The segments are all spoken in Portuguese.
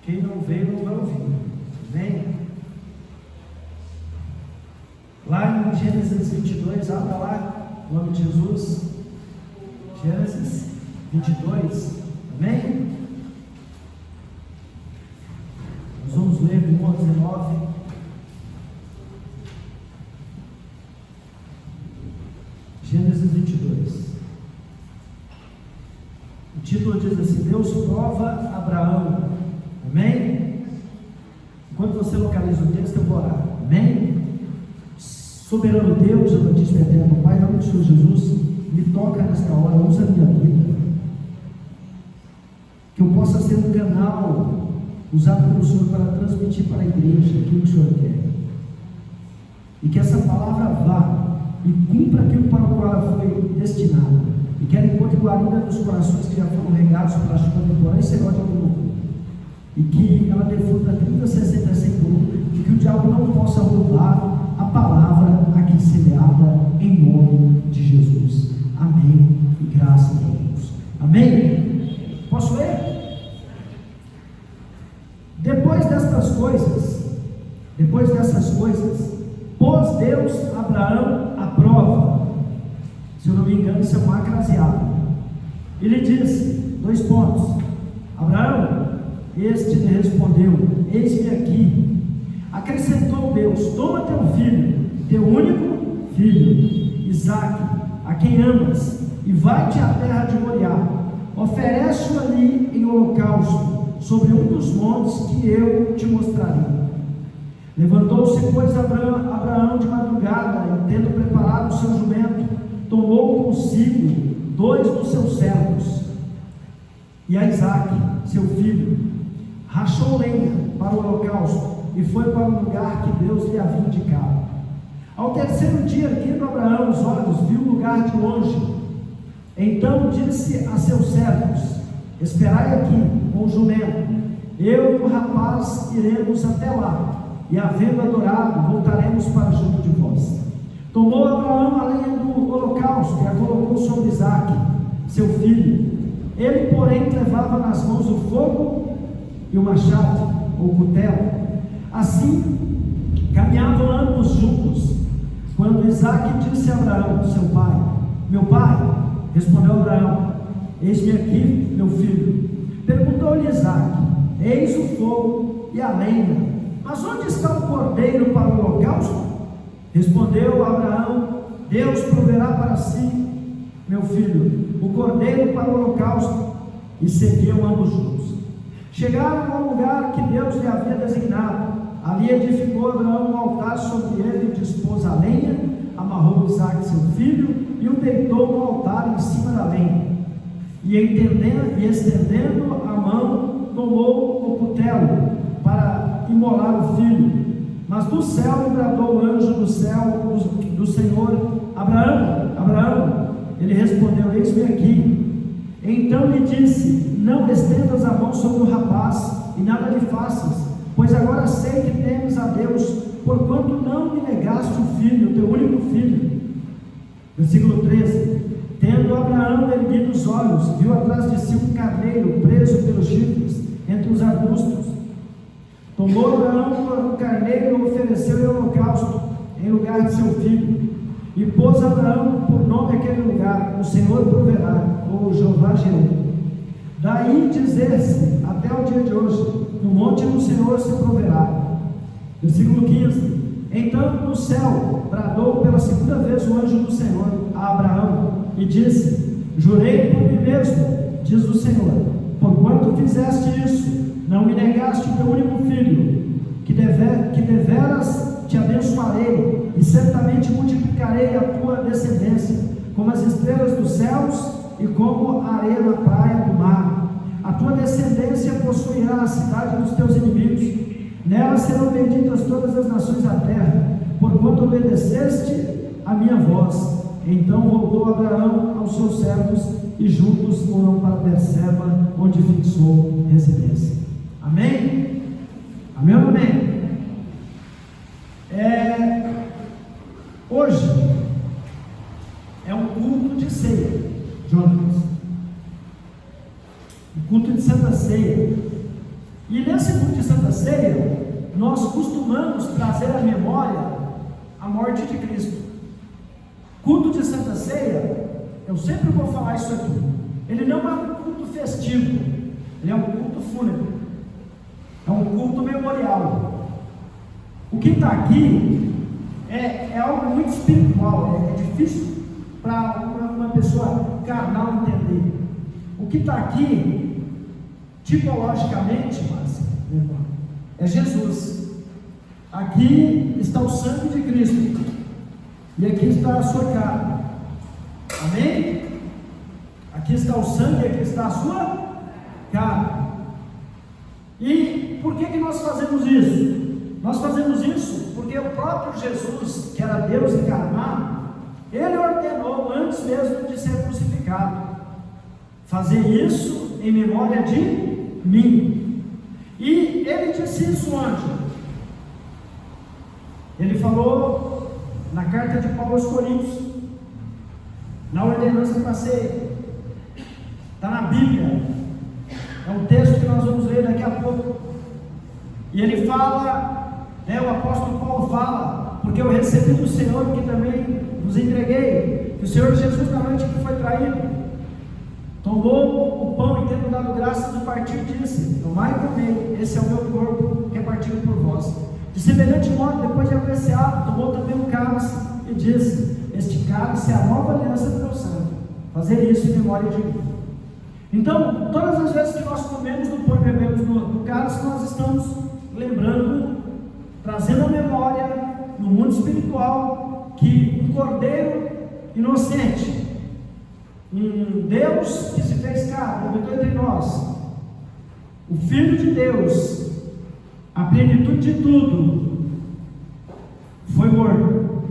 Quem não veio não vai ouvir. Amém? Lá em Gênesis 22, abra lá, em nome de Jesus. Gênesis 22, amém? Nós vamos ler do 1 ao 19. Gênesis 22. O título diz assim: Deus prova Abraão. Amém? Enquanto você localiza o texto, eu vou orar. Amém? Soberano Deus, eu te eterno Pai, em nome de Jesus, me toca nesta hora, usa a minha vida, que eu possa ser um canal usado pelo Senhor para transmitir para a igreja aquilo que o Senhor quer, e que essa palavra vá e cumpra aquilo para o qual ela foi destinada, e que ela encontre guarida nos corações que já foram regados pela chuva temporal e seródia do mundo, e que ela dê fruto a 30, 60, 100 por um, e que o diabo não possa roubar a palavra aqui semeada, em nome de Jesus. Amém e graças a Deus. Amém? Posso ler? Depois dessas coisas, pôs Deus Abraão à prova. Se eu não me engano, isso é um acraseado. Ele disse, 2 pontos: Abraão, este lhe respondeu: eis-me aqui. Acrescentou Deus: toma teu filho, teu único filho, Isaque, a quem amas, e vai-te à terra de Moriá, oferece-o ali em holocausto, sobre um dos montes que eu te mostrarei. Levantou-se, pois, Abraão de madrugada, e tendo preparado o seu jumento, tomou consigo 2 dos seus servos, e a Isaque, seu filho, rachou lenha para o holocausto, e foi para o lugar que Deus lhe havia indicado. Ao terceiro dia, erguendo Abraão os olhos, viu o lugar de longe. Então disse a seus servos: esperai aqui com o jumento, eu e o rapaz iremos até lá, e havendo adorado, voltaremos para junto de vós. Tomou Abraão a lenha do holocausto e a colocou sobre Isaque, seu filho. Ele, porém, levava nas mãos o fogo e o machado, ou cutelo. Assim caminhavam ambos juntos, quando Isaque disse a Abraão, seu pai: meu pai. Respondeu Abraão: eis-me aqui, meu filho. Perguntou-lhe Isaque: eis o fogo e a lenha, mas onde está o cordeiro para o holocausto? Respondeu Abraão: Deus proverá para si, meu filho, o cordeiro para o holocausto. E seguiam ambos juntos. Chegaram ao lugar que Deus lhe havia designado. Ali edificou Abraão um altar sobre ele, dispôs a lenha, amarrou Isaque seu filho e o deitou no altar em cima da lenha. E estendendo a mão, tomou o cutelo para imolar o filho. Mas do céu lhe bradou o anjo do céu do Senhor: Abraão, Abraão. Ele respondeu: eis-me aqui. Então lhe disse: não estendas a mão sobre o rapaz e nada lhe faças, pois agora sei que temes a Deus, porquanto não me negaste o filho, teu único filho. Versículo 13: tendo Abraão erguido os olhos, viu atrás de si um carneiro preso pelos chifres entre os arbustos. Tomou Abraão o carneiro e o ofereceu em holocausto em lugar de seu filho. E pôs Abraão por nome aquele lugar: o Senhor proverá, ou Jeová Jireh. Daí dizer-se até o dia de hoje: no monte do Senhor se proverá. Versículo 15: então no céu bradou pela segunda vez o anjo do Senhor a Abraão e disse: jurei por mim mesmo, diz o Senhor, porquanto fizeste isso, não me negaste o teu único filho, que deveras te abençoarei, e certamente multiplicarei a tua descendência, como as estrelas dos céus e como a areia na praia do mar. A tua descendência possuirá a cidade dos teus inimigos, nela serão benditas todas as nações da terra, porquanto obedeceste a minha voz. Então voltou Abraão aos seus servos, e juntos foram para Berseba, onde fixou residência. Amém? Amém ou amém? Hoje é um culto de ceia, Jonas. O culto de Santa Ceia. E nesse culto de Santa Ceia, nós costumamos trazer à memória a morte de Cristo. Culto de Santa Ceia, eu sempre vou falar isso aqui, ele não é um culto festivo, ele é um culto fúnebre, é um culto memorial. O que está aqui é algo muito espiritual, é difícil para uma pessoa carnal entender. O que está aqui, tipologicamente, mas, é Jesus. Aqui está o sangue de Cristo, e aqui está a sua carne. Amém? Aqui está o sangue, aqui está a sua carne. E por que nós fazemos isso? Nós fazemos isso porque o próprio Jesus, que era Deus encarnado, ele ordenou antes mesmo de ser crucificado, fazer isso em memória de mim. E ele disse isso onde? Ele falou na carta de Paulo aos Coríntios, na ordenança para ceia, está na Bíblia, é um texto que nós vamos ler daqui a pouco. E ele fala, o apóstolo Paulo fala, porque eu recebi do Senhor, que também vos entreguei, que o Senhor Jesus, na noite que foi traído, tomou o pão e, tendo dado graças, o partiu e disse: tomai e comei, esse é o meu corpo que é partido por vós. De semelhante modo, depois de apreciado, tomou também um cálice e disse: este cálice é a nova aliança do meu sangue, fazer isso em memória de mim. Então, todas as vezes que nós comemos do pão e bebemos do cálice, nós estamos lembrando, trazendo a memória no mundo espiritual, que um cordeiro inocente, um Deus que se fez carne, habitou entre nós, o Filho de Deus, a plenitude de tudo, foi morto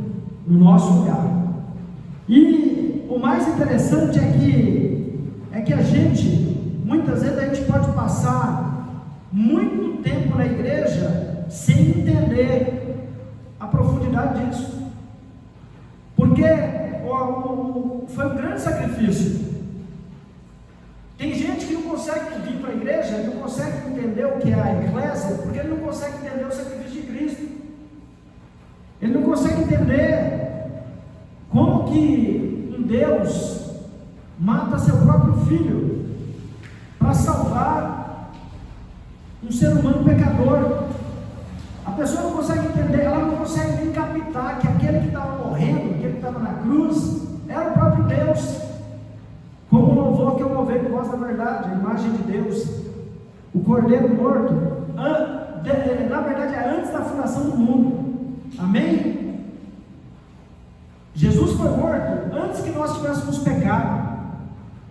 no nosso lugar. E o mais interessante é que a gente, muitas vezes a gente pode passar muito tempo na igreja sem entender a profundidade disso, porque foi um grande sacrifício. Tem gente que não consegue vir para a igreja, não consegue entender o que é a eclésia, porque ele não consegue entender o sacrifício de Cristo. Ele não consegue entender como que um Deus mata seu próprio filho para salvar um ser humano pecador. A pessoa não consegue entender, ela não consegue nem captar que aquele que estava morrendo, aquele que estava na cruz, era o próprio Deus. Como o louvor que eu louvei por voz da verdade, a imagem de Deus, o cordeiro morto, na verdade é antes da fundação do mundo. Amém? Jesus foi morto antes que nós tivéssemos pecado,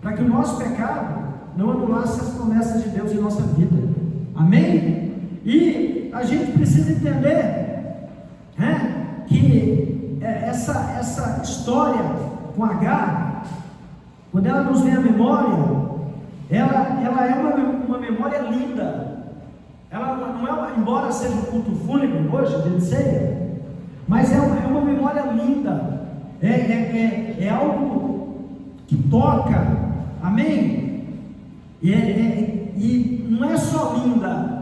para que o nosso pecado não anulasse as promessas de Deus em nossa vida. Amém? E a gente precisa entender que essa história com Agar, quando ela nos vem à memória, ela é uma memória linda. Ela não é, embora seja um culto fúnebre hoje, de ceia, mas é uma memória linda. É algo que toca. Amém? E não é só linda.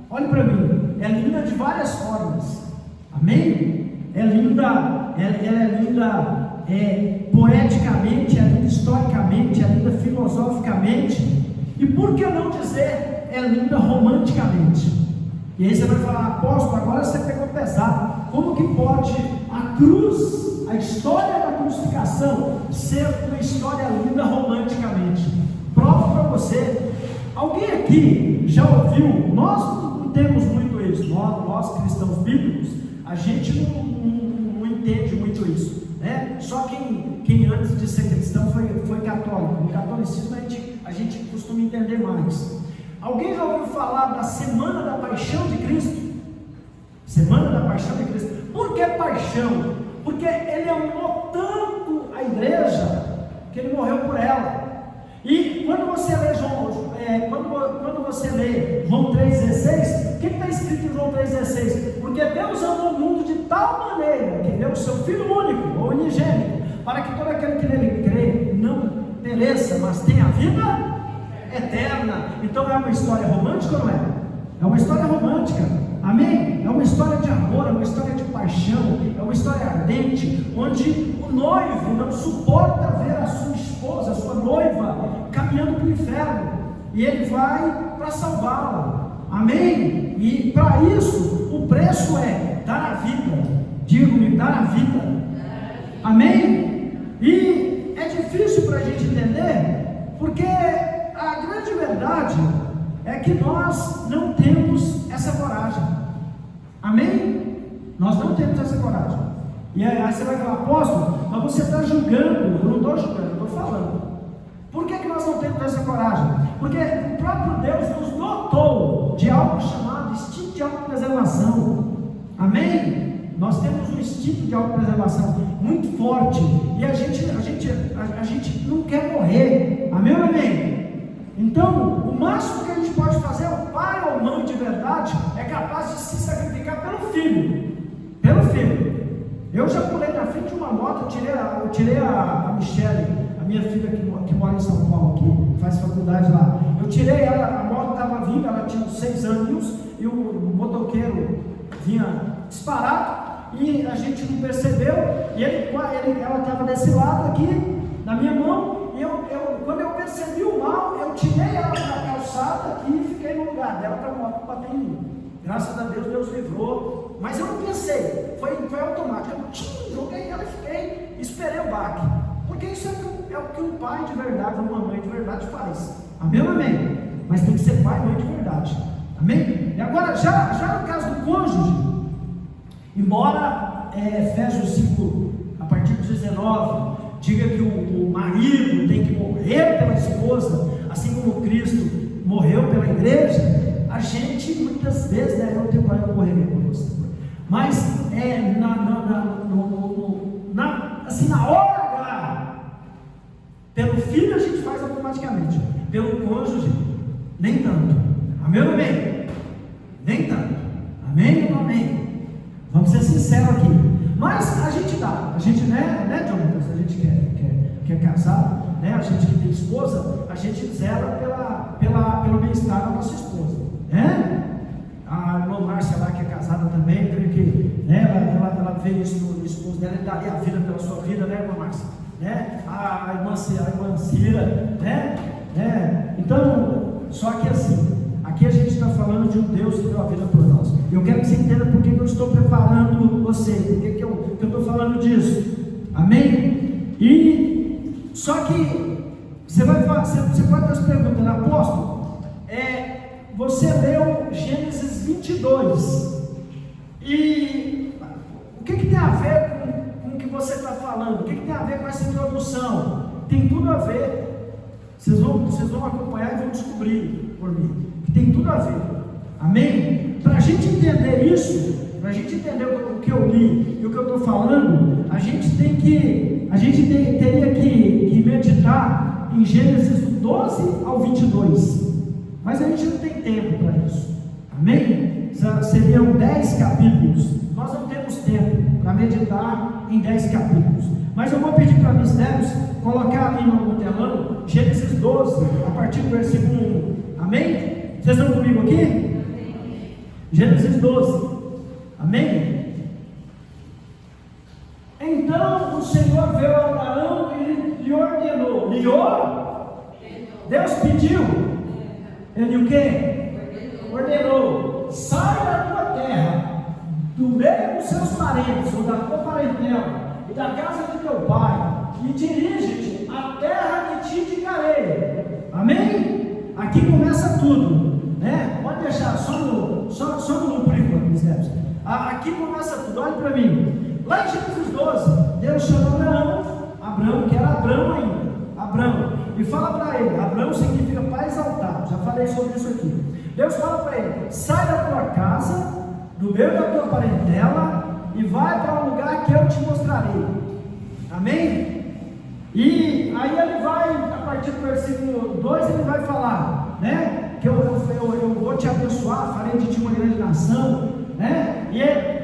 Olhe para mim, é linda de várias formas. Amém? É linda, ela é linda poeticamente, é linda historicamente, é linda filosoficamente, e por que não dizer é linda romanticamente? E aí você vai falar: apóstolo, agora você pegou pesado. Como que pode a cruz, a história da crucificação, ser uma história linda romanticamente? Prova para você. Alguém aqui já ouviu? Nós não temos muito isso, nós cristãos bíblicos, a gente não entende muito isso, né? Só quem antes de ser cristão foi católico. No catolicismo a gente costuma entender mais. Alguém já ouviu falar da Semana da Paixão de Cristo? Semana da Paixão de Cristo. Por que paixão? Porque ele amou tanto a igreja que ele morreu por ela. E quando você lê João 3,16, o que está escrito em João 3,16? Porque Deus amou o mundo de tal maneira que deu o seu Filho único, ou unigênito, para que todo aquele que nele crê não pereça, mas tenha vida eterna. Então é uma história romântica ou não é? É uma história romântica, amém? É uma história de amor, é uma história de paixão, é uma história ardente, onde o noivo não suporta ver a sua esposa, a sua noiva, caminhando para o inferno, e ele vai para salvá-la, amém? E para isso, o preço é dar a vida, digo-me, dar a vida, amém? E é difícil para a gente entender, porque a grande verdade é que nós não temos essa coragem, amém? Nós não temos essa coragem. E aí você vai falar, apóstolo, mas você está julgando. Eu não estou julgando, eu estou falando. Por que nós não temos essa coragem? Porque o próprio Deus nos dotou de algo chamado instinto de autopreservação, amém? Nós temos um instinto de autopreservação muito forte, e a gente não quer morrer, amém ou amém? Então, o máximo que a gente pode fazer, o pai ou mãe de verdade é capaz de se sacrificar pelo filho, Eu já pulei na frente de uma moto, eu tirei a Michele, a minha filha que mora em São Paulo, que faz faculdade lá. Eu tirei ela, a moto estava vindo, ela tinha uns 6 anos, e o motoqueiro vinha disparado, e a gente não percebeu, e ela estava desse lado aqui, na minha mão, e quando eu percebi o mal, eu tirei ela da calçada aqui e fiquei no lugar dela para a moto bater em mim. Graças a Deus, Deus livrou, mas eu não pensei, foi automático, eu joguei ela e esperei o baque, porque isso é o que um pai de verdade, uma mãe de verdade faz, amém ou amém? Mas tem que ser pai e mãe de verdade, amém? E agora, já no caso do cônjuge, embora Efésios 5, a partir do 19, diga que o marido tem que morrer pela esposa, assim como Cristo morreu pela igreja, a gente muitas vezes, eu não tenho coragem de morrer por você, mas assim, na hora H, pelo filho a gente faz automaticamente, pelo cônjuge, nem tanto, amém ou amém? Nem tanto, amém ou amém? Vamos ser sinceros aqui, mas a gente dá, a gente, né Jonathan, a gente quer casar, a gente que tem esposa, a gente zela pelo bem-estar da nossa esposa, A irmã Márcia lá, que é casada também, creio que ela vê isso no esposo dela, ele daria a vida pela sua vida, irmã Márcia? A irmã Cira, Então, só que assim, aqui a gente está falando de um Deus que deu a vida por nós. Eu quero que você entenda por que eu estou preparando você, por que eu estou falando disso, amém? E só que você pode estar se perguntando, apóstolo, você leu Gênesis 22, e o que tem a ver com o que você está falando? O que tem a ver com essa introdução? Tem tudo a ver, vocês vão acompanhar e vão descobrir por mim, que tem tudo a ver, amém? Para a gente entender isso, para a gente entender o que eu li e o que eu estou falando, a gente teria que meditar em Gênesis do 12 ao 22, mas a gente não tem tempo para isso, amém? Seriam 10 capítulos, nós não temos tempo para meditar em 10 capítulos, mas eu vou pedir para mistérios colocar ali no telão, Gênesis 12, a partir do versículo 1, amém? Vocês estão comigo aqui? Gênesis 12, amém? Então o Senhor veio a Abraão e lhe ordenou, Deus pediu, ele o quê? Ordenou, sai da tua terra, do meio dos seus parentes, ou da tua parentela, e da casa de teu pai, e dirige-te à terra que te indicarei, amém? Aqui começa tudo, pode deixar, só no por enquanto, mistérios. Aqui começa tudo, olha para mim, lá em Gênesis 12, Deus chamou Abraão, que era Abraão ainda, e fala para ele, Abraão significa pai exaltado, já falei sobre isso aqui. Deus fala para ele, sai da tua casa, do meio da tua parentela, e vai para um lugar que eu te mostrarei, amém? E aí ele vai, a partir do versículo 2, ele vai falar, que eu vou te abençoar, farei de ti uma grande nação,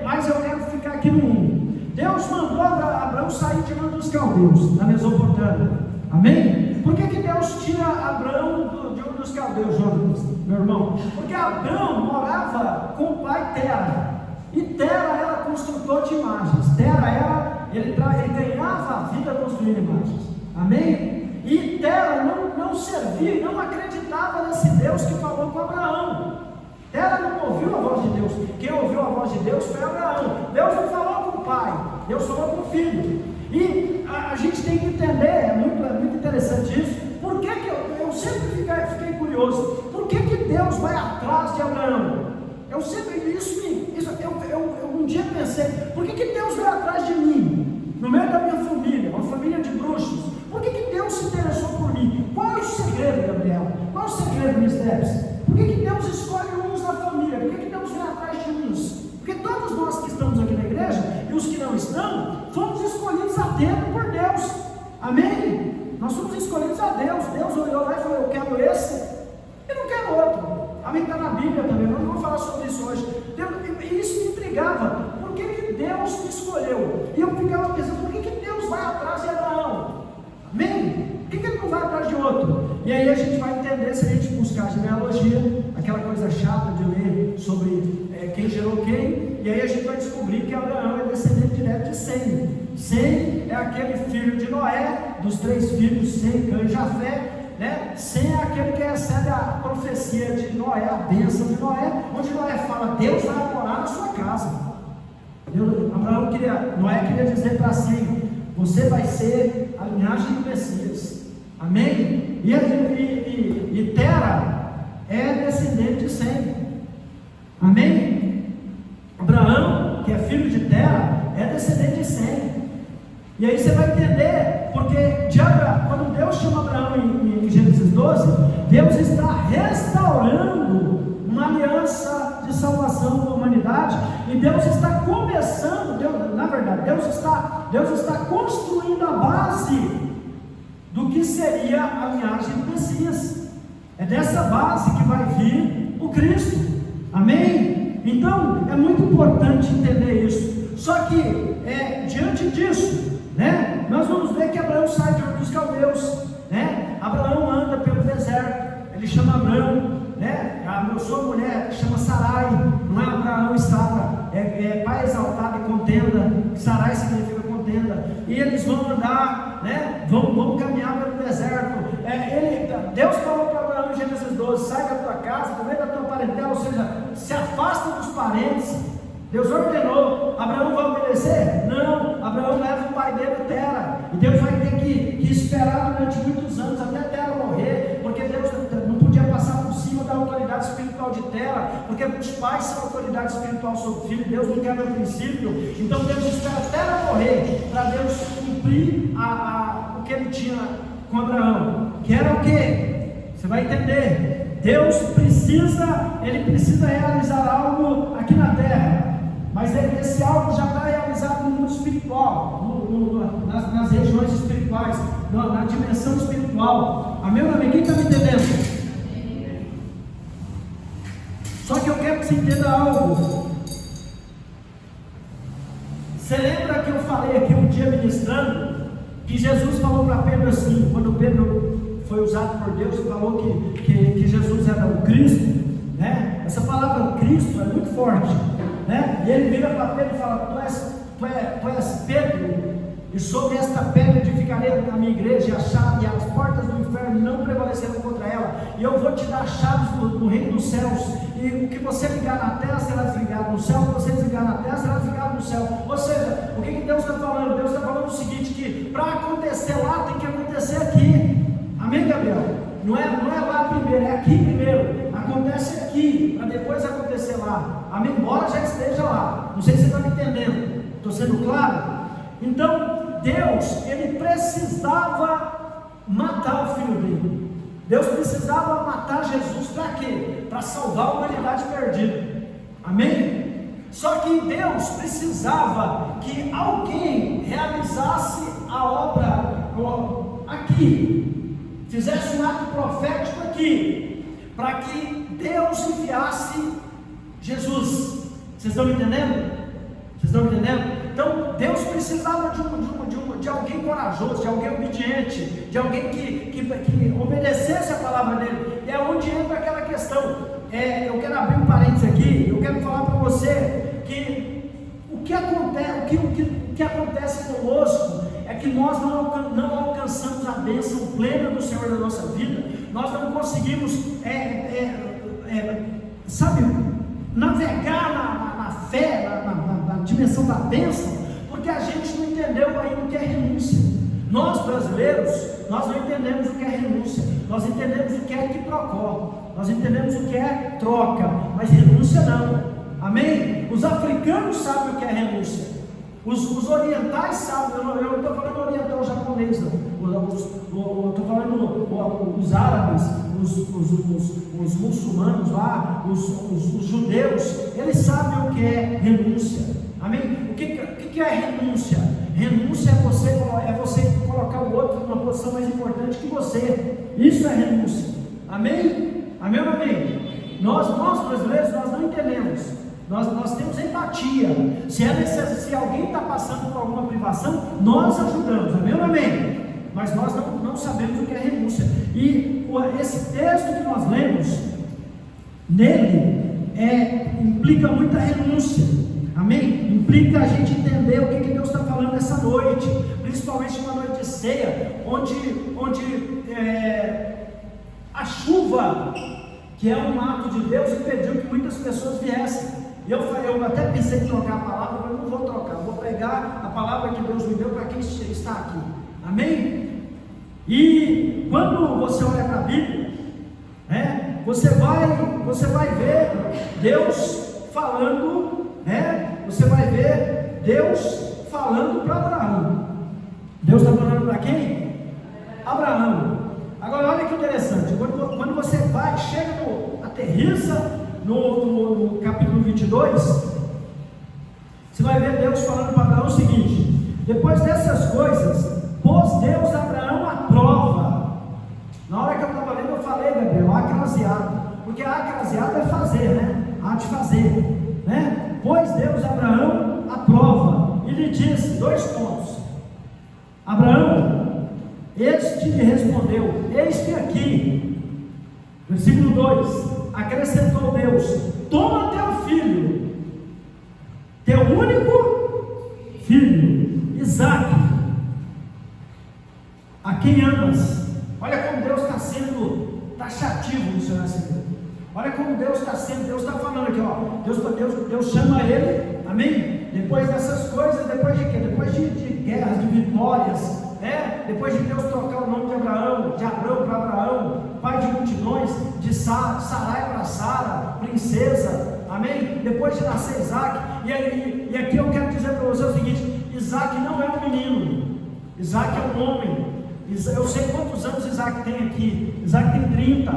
mas eu quero ficar aqui no 1. Deus mandou Abraão sair de Ur dos Caldeus, na Mesopotâmia, amém? Por que Deus tira Abraão de Ur dos Caldeus, Jonas, meu irmão? Porque a Abraão morava com o pai Tera, e Tera era construtor de imagens. Tera era, ele ganhava a vida construindo imagens, amém? E Tera não servia, não acreditava nesse Deus que falou com Abraão. Tera não ouviu a voz de Deus. Quem ouviu a voz de Deus foi Abraão. Deus não falou com o pai, Deus falou com o filho. E a gente tem que entender, é muito interessante isso. Por que eu sempre fiquei curioso, por que Deus vai atrás de Abraão? Eu um dia pensei, por que Deus vai atrás de mim? No meio da minha família, uma família de bruxos, por que Deus se interessou por mim? Qual é o segredo, Gabriel? Qual é o segredo, Miss Debs? Por que Deus escolhe uns na família? Por que Deus vem atrás de uns? Porque todos nós que estamos aqui na igreja, e os que não estão, fomos escolhidos a dedo por Deus, amém? Nós somos escolhidos a Deus. Deus olhou lá e falou, eu quero esse, e não quero outro. Amém? Está na Bíblia também, nós não vamos falar sobre isso hoje. E isso me intrigava, por que Deus me escolheu? E eu ficava pensando, por que Deus vai atrás de Abraão? Amém? Por que ele não vai atrás de outro? E aí a gente vai entender, se a gente buscar a genealogia, aquela coisa chata de ler sobre quem gerou quem, e aí a gente vai descobrir que Abraão é descendente direto de Sem. Sem é aquele filho de Noé, dos 3 filhos, Sem, Cã e Jafé, né? Sem é aquele que recebe a profecia de Noé, a bênção de Noé, onde Noé fala, Deus vai morar na sua casa. Noé queria dizer para Sem, você vai ser a linhagem do Messias, amém? E Tera é descendente de Sem, amém? Abraão, que é filho de Tera, é descendente de Sem. E aí você vai entender, porque quando Deus chama Abraão em Gênesis 12, Deus está restaurando uma aliança de salvação com a humanidade, e Deus está começando, Deus está construindo a base do que seria a linhagem do Messias. É dessa base que vai vir o Cristo, amém? Então é muito importante entender isso. Só que diante disso, né, nós vamos ver que Abraão sai dos caldeus, né? Abraão anda pelo deserto, ele chama Abraão, né? A sua mulher chama Sarai, não é Abraão e Sara, é pai exaltado e contenda. Sarai significa contenda, e eles vão andar, né? Vão caminhar pelo deserto. Deus falou para Abraão em Gênesis 12, sai da tua casa, do meio da tua parentela, ou seja, se afasta dos parentes. Deus ordenou, Abraão vai obedecer? Não, Abraão leva o pai dele, Tera, e Deus vai ter que esperar durante muitos anos, até Tera morrer, porque Deus não podia passar por cima da autoridade espiritual de Tera, porque os pais são autoridade espiritual sobre o filho, Deus não quer no princípio, então Deus espera Tera morrer, para Deus cumprir o que ele tinha com Abraão, que era o quê? Você vai entender, Deus precisa realizar algo aqui na terra, mas esse algo já está realizado no mundo espiritual, nas regiões espirituais, na dimensão espiritual. Amém, meu amigo? Quem está me entendendo? Só que eu quero que você entenda algo. Você lembra que eu falei aqui um dia ministrando, que Jesus falou para Pedro assim, quando Pedro foi usado por Deus e falou que Jesus era o Cristo, né? Essa palavra Cristo é muito forte, né? E ele vira para Pedro e fala, tu és Pedro, e sobre esta pedra edificarei a minha igreja, e as portas do inferno não prevalecerão contra ela, e eu vou te dar as chaves do reino dos céus, e o que você ligar na terra será desligado no céu, o que você desligar na terra será desligado no céu. Ou seja, o que Deus está falando? Deus está falando o seguinte, que para acontecer lá, tem que acontecer aqui. Amém, Gabriel? Não é lá primeiro, é aqui primeiro. Acontece aqui, para depois acontecer lá. Amém? Embora já esteja lá. Não sei se você está me entendendo. Estou sendo claro? Então, Deus, ele precisava matar o filho dele. Deus precisava matar Jesus para quê? Para salvar a humanidade perdida. Amém? Só que Deus precisava que alguém realizasse a obra aqui, fizesse um ato profético aqui, para que Deus enviasse Jesus. Vocês estão me entendendo? Vocês estão me entendendo? Então Deus precisava de alguém corajoso, de alguém obediente, de alguém que obedecesse a palavra dele. E é onde entra aquela questão. Eu quero quero abrir um parênteses aqui, eu quero falar para você que o que acontece conosco é que nós não alcançamos a bênção plena do Senhor na nossa vida, nós não conseguimos, navegar na fé, na dimensão da bênção, porque a gente não entendeu ainda o que é renúncia. Nós brasileiros, nós não entendemos o que é renúncia, nós entendemos o que é quiprocó, nós entendemos o que é troca, mas renúncia não, amém? Os africanos sabem o que é renúncia, os orientais sabem, eu não estou falando oriental japonês, não, eu estou falando os árabes, os muçulmanos lá, os judeus, eles sabem o que é renúncia, amém? O que é renúncia? Renúncia é você colocar o outro numa posição mais importante que você, isso é renúncia, amém? Amém ou amém? Nós brasileiros, nós não entendemos, nós temos empatia, se alguém está passando por alguma privação, nós ajudamos, amém ou amém? Mas nós não sabemos o que é renúncia, e esse texto que nós lemos, nele, implica muita renúncia, amém? Implica a gente entender o que Deus está falando essa noite, principalmente numa noite de ceia, onde a chuva, que é um ato de Deus, impediu que muitas pessoas viessem. E eu até pensei em trocar a palavra, mas não vou trocar, vou pegar a palavra que Deus me deu para quem está aqui, amém? E quando você olha para a Bíblia, você vai ver Deus falando, você vai ver Deus falando para Abraão. Deus está falando para quem? Abraão. Agora olha que interessante, quando você aterriza no capítulo 22, você vai ver Deus falando para Abraão o seguinte: depois dessas coisas, pôs Deus Abraão à prova. Na hora que eu estava lendo, eu falei, Gabriel, acraseado, porque a acraseado é fazer, né? Há de fazer, né? Pôs Deus Abraão à prova, e lhe disse, 2 pontos: Abraão, este lhe respondeu, eis-me aqui. Versículo 2, acrescentou Deus: toma teu filho, teu único filho, Isaque, a quem amas. Olha como Deus está sendo taxativo no seu nascimento. Olha como Deus está sendo, Deus está falando aqui, ó. Deus chama ele, amém? Depois dessas coisas, depois de quê? Depois de guerras, de vitórias, depois de Deus trocar o nome de Abrão para Abraão, pai de multidões, de Sarai para Sara, princesa, amém? Depois de nascer Isaac, e aqui eu quero dizer para você o seguinte: Isaac não é um menino, Isaac é um homem. Eu sei quantos anos Isaac tem aqui, Isaac tem 30,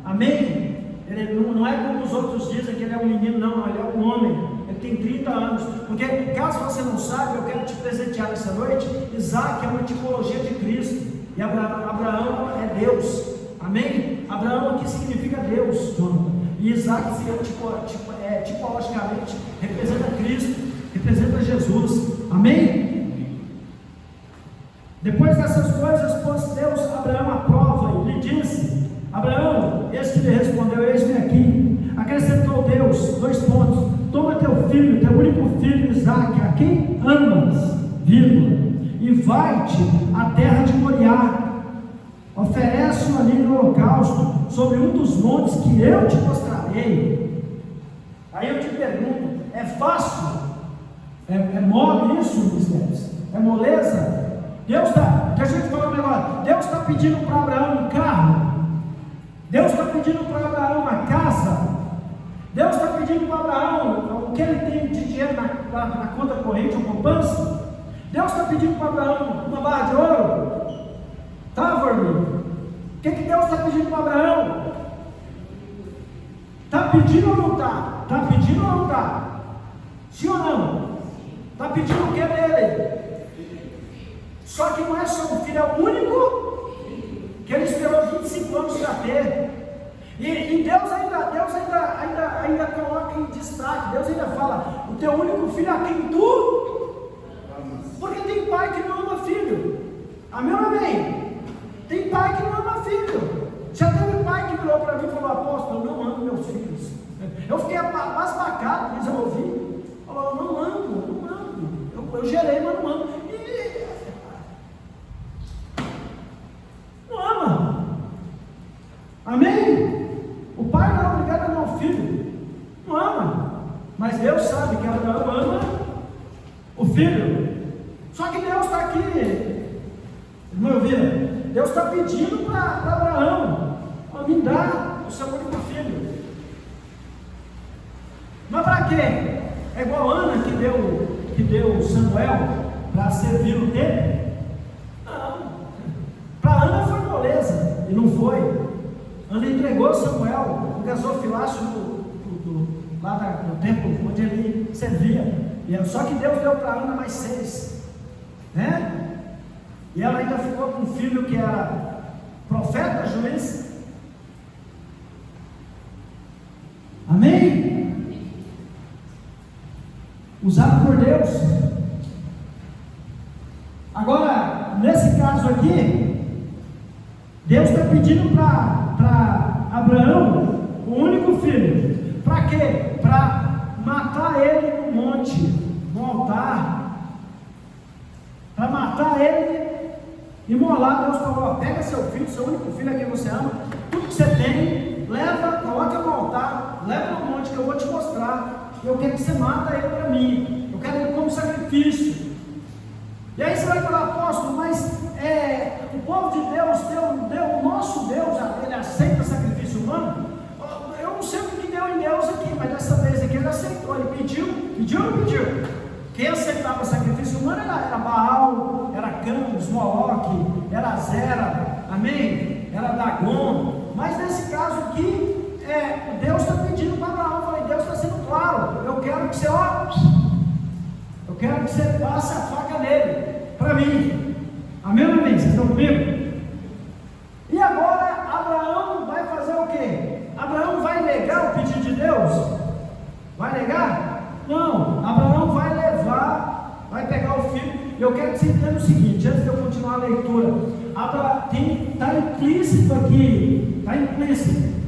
amém? Ele não é como os outros dizem que ele é um menino, não, ele é um homem, ele tem 30 anos, porque caso você não saiba, eu quero te presentear nessa noite. Isaac é uma tipologia de Cristo, e Abraão é Deus, amém? Abraão aqui significa Deus, Jonathan, e Isaac tipologicamente representa Cristo, representa Jesus, amém? Depois dessas coisas, pôs Deus Abraão à prova e lhe disse: Abraão, este lhe respondeu: eis-me aqui. Acrescentou Deus, 2 pontos: toma teu filho, teu único filho Isaque, a quem amas, e vai-te à terra de Moriá, oferece-o ali no holocausto, sobre um dos montes que eu te mostrarei. Aí eu te pergunto: é fácil? É mole isso, mistérios? É moleza? Deixa eu te falar um negócio. Deus está pedindo para Abraão um carro, Deus está pedindo para Abraão uma casa, Deus está pedindo para Abraão o que ele tem de dinheiro na conta corrente ou poupança. Deus está pedindo para Abraão uma barra de ouro. Tá, Vormir? O que Deus está pedindo para Abraão? Está pedindo ou não está? Está pedindo ou não está? Sim ou não? Está pedindo o que dele? Só que não é só um filho, é o único que ele esperou 25 anos para ter. E Deus ainda coloca em destaque, Deus ainda fala: o teu único filho a quem tu, porque tem pai que não ama filho, amém ou amém? Tem pai que não ama filho. Já teve pai que virou para mim e falou: apóstolo, eu não amo meus filhos, bravo, quis ouvir. Falou, não amo. Eu gerei, mas não amo. E não ama. Amém? O pai não é obrigado a amar o filho. Não ama. Mas Deus sabe que Abraão ama o filho. Só que Deus está aqui, irmão Elvira, Deus está pedindo para Abraão, me dá o seu único filho. Mas para quê? É igual a Ana que deu Samuel para servir o templo? Não. Para Ana foi moleza, e não foi. Ana entregou Samuel, o gasofilácio lá no templo onde ele servia. Só que Deus deu para Ana mais 6, né? E ela ainda ficou com um filho que era profeta, juiz. Amém? Usado por Deus. Agora, nesse caso aqui, Deus está pedindo para Abraão o único filho. Para quê? Para matar ele no monte, no altar. Para matar ele, imolar. Deus falou: pega seu filho, seu único filho a quem você ama, tudo que você tem, leva, coloca no altar, leva no monte que eu vou te mostrar. Eu quero que você mata ele para mim, eu quero ele como sacrifício. E aí você vai falar: apóstolo, mas o povo de Deus, o nosso Deus, ele aceita sacrifício humano? Eu não sei o que deu em Deus aqui, mas dessa vez aqui ele aceitou. Ele pediu ou não pediu? Quem aceitava sacrifício humano era Baal, era Camus, Moloque, era Zera, amém? Era Dagon. Mas nesse caso aqui, Deus está pedindo para Abraão. Eu falei: Deus está sendo claro, eu quero que você passe a faca nele, para mim. Amém ou amém? Vocês estão comigo? E agora Abraão vai fazer o quê? Abraão vai negar o pedido de Deus? Vai negar? Não, Abraão vai levar, vai pegar o filho. Eu quero que você entenda o seguinte, antes de eu continuar a leitura. Está implícito aqui, está implícito.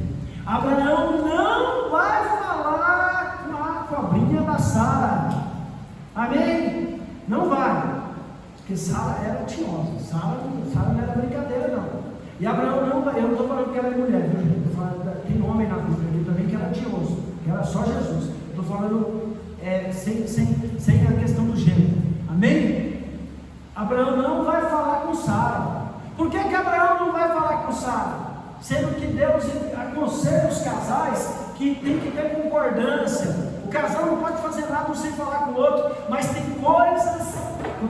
Abraão não vai falar com a cobrinha da Sara. Amém? Não vai. Porque Sara era tinhosa. Sara não era brincadeira, não. E Abraão não vai. Eu não estou falando que ela é mulher, viu? Estou falando, tem homem na Bíblia ali também que era tinhoso, que era só Jesus. Estou falando sem a questão do gênero. Amém? Abraão não vai falar com Sara. Por que Abraão não vai falar com Sara? Sendo que Deus aconselha os casais que tem que ter concordância. O casal não pode fazer nada sem falar com o outro. Mas tem coisas,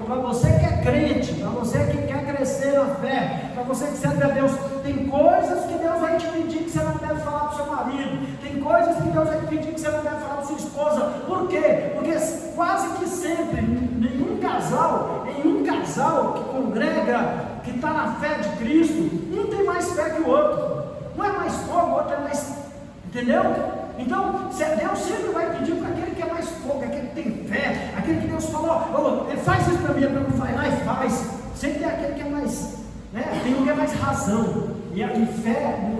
para você que é crente, para você que quer crescer na fé, para você que serve a Deus, tem coisas que Deus vai te pedir que você não deve falar para o seu marido. Tem coisas que Deus vai te pedir que você não deve falar para sua esposa. Por quê? Porque quase que sempre, nenhum casal que congrega, que está na fé de Cristo, um tem mais fé que o outro. Um é mais fogo, o outro é mais... Entendeu? Então, Deus sempre vai pedir para aquele que é mais fogo, aquele que tem fé, aquele que Deus falou: ele faz isso para mim, vai lá e faz. Sempre tem aquele que é mais, né? Tem um que é mais razão. E fé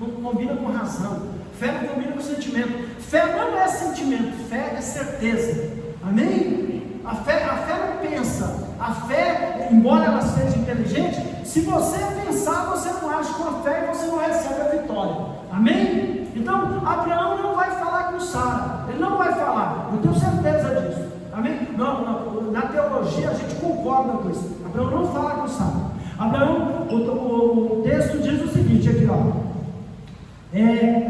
não combina com razão. Fé não combina com sentimento. Fé não é sentimento, fé é certeza. Amém? A fé não pensa. A fé, embora ela seja inteligente, se você pensar, você não age com a fé e você não recebe a vitória. Amém? Então, Abraão não vai falar com Sara. Ele não vai falar. Eu tenho certeza disso. Amém? Não, na teologia a gente concorda com isso. Abraão não fala com Sara. Abraão, o texto diz o seguinte aqui,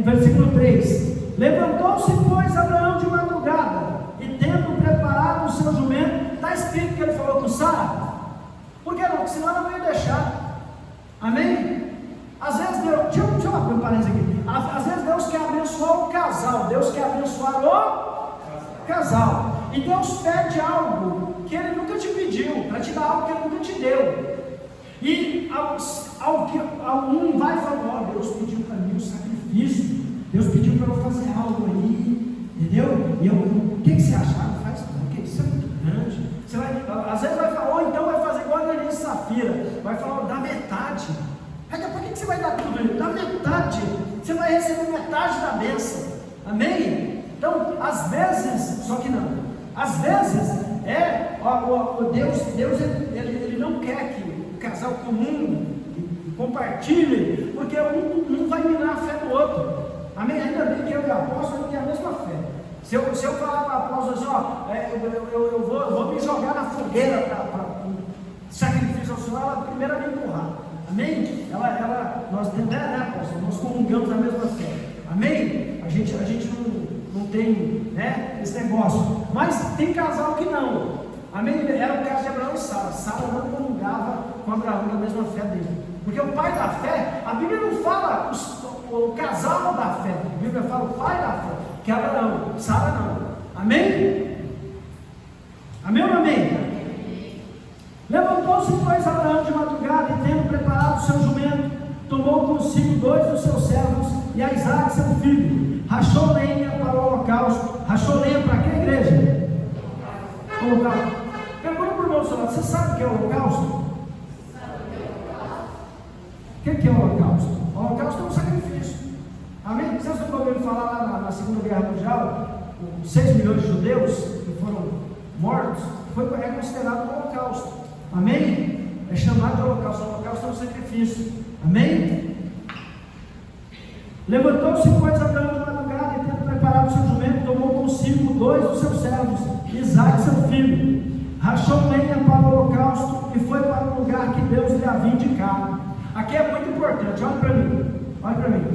versículo 3: levantou-se, pois, Abraão de madrugada, e tendo preparado o seu jumento. Está escrito que ele falou com Sara? Por que não? Porque senão ela não ia deixar. Amém? Às vezes Deus, deixa eu abrir um parênteses aqui. Às vezes Deus quer abençoar o casal, Deus quer abençoar o casal. E Deus pede algo que Ele nunca te pediu, para te dar algo que Ele nunca te deu. E algum vai falar: Deus pediu para mim um sacrifício, Deus pediu para eu fazer algo aí, entendeu? E o que você acha? Não faz não, porque isso é muito grande. Você vai, às vezes vai falar, ou então vai fazer igual a Ananias e Safira, vai falar: dá metade. Para que você vai dar tudo? Dá metade. Você vai receber metade da bênção. Amém? Então, às vezes, só que não, às vezes, Deus ele não quer que o casal comum compartilhe, porque um vai minar a fé do outro. Amém? Ainda bem que eu e o apóstolo têm a mesma fé. Se eu falar para o apóstolo assim, eu vou me jogar na fogueira para sacrifício ao Senhor, ela primeiro me empurrar. Amém? Nós temos, né, apóstolo? Nós comungamos a mesma fé. Amém? A gente não tem, né, esse negócio. Mas tem casal que não. Amém? Era o caso de Abraão e Sara. Sara não comungava com Abraão na mesma fé dele. Porque o pai da fé, a Bíblia não fala o casal da fé, a Bíblia fala o pai da fé, que é Abraão, Sara não. Amém? Amém ou não amém? Levantou-se, pois, Abraão de madrugada e, tendo preparado o seu jumento, tomou consigo 2 dos seus servos e a Isaque, seu filho, rachou lenha para o holocausto. Rachou lenha para que, igreja? Holocausto. Pergunta para o irmão do seu lado, você sabe o que é holocausto? O que é o holocausto? O holocausto é um sacrifício. Amém? Vocês não ouviram falar lá na Segunda Guerra Mundial, os 6 milhões de judeus que foram mortos, é considerado um holocausto. Amém? É chamado de holocausto. O holocausto é um sacrifício. Amém? Levantou-se, pois, Abraão de madrugada e, tendo preparado o seu jumento, tomou consigo 2 dos seus servos, Isaque, seu filho, rachou lenha para o holocausto e foi para o lugar que Deus lhe havia indicado. Aqui é muito importante, olha para mim,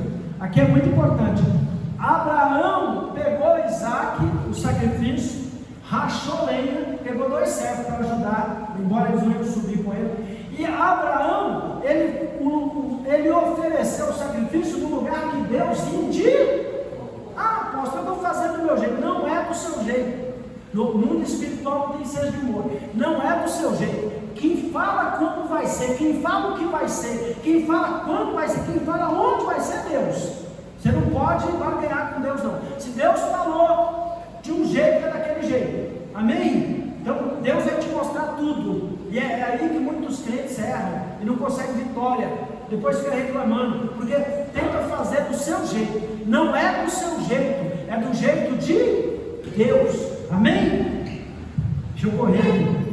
aqui é muito importante. Abraão pegou Isaque, o sacrifício, rachou lenha, pegou 2 servos para ajudar, embora eles não iam subir com ele, e Abraão, ele ofereceu o sacrifício no lugar que Deus indicou. Apóstolo, eu estou fazendo do meu jeito. Não é do seu jeito. No mundo espiritual não tem senso de humor. Não é do seu jeito. Quem fala como vai ser, quem fala o que vai ser, quem fala quando vai ser, quem fala onde vai ser, Deus. Você não pode barganhar com Deus, não. Se Deus falou de um jeito, é daquele jeito. Amém? Então Deus vai te mostrar tudo. E é aí que muitos crentes erram e não conseguem vitória. Depois fica reclamando, porque tenta fazer do seu jeito. Não é do seu jeito, é do jeito de Deus. Amém? Deixa eu correr aqui.